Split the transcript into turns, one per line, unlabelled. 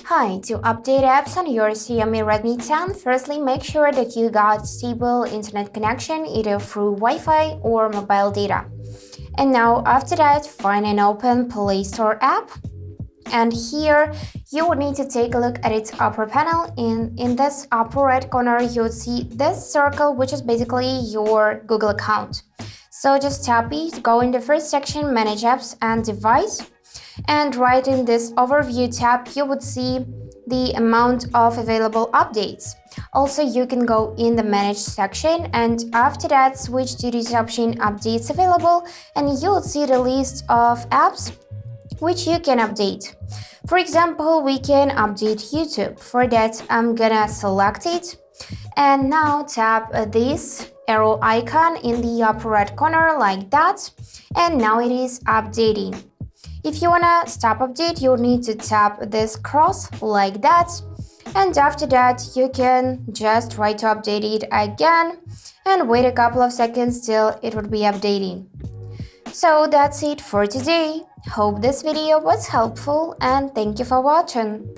Hi, to update apps on your Xiaomi Redmi 10, firstly make sure that you got stable internet connection either through Wi-Fi or mobile data. And now after that, find and open Play Store app. And here you would need to take a look at its upper panel. In this upper right corner, you would see this circle, which is basically your Google account. So just tap it, go in the first section, Manage Apps and Device. And right in this Overview tab, you would see the amount of available updates. Also, you can go in the Manage section and after that switch to this option Updates Available, and you'll see the list of apps which you can update. For example, we can update YouTube. For that, I'm gonna select it and now tap this arrow icon in the upper right corner like that, and now it is updating. If you wanna stop update, you'll need to tap this cross like that, and after that you can just try to update it again and wait a couple of seconds till it would be updating. So that's it for today. Hope this video was helpful and thank you for watching.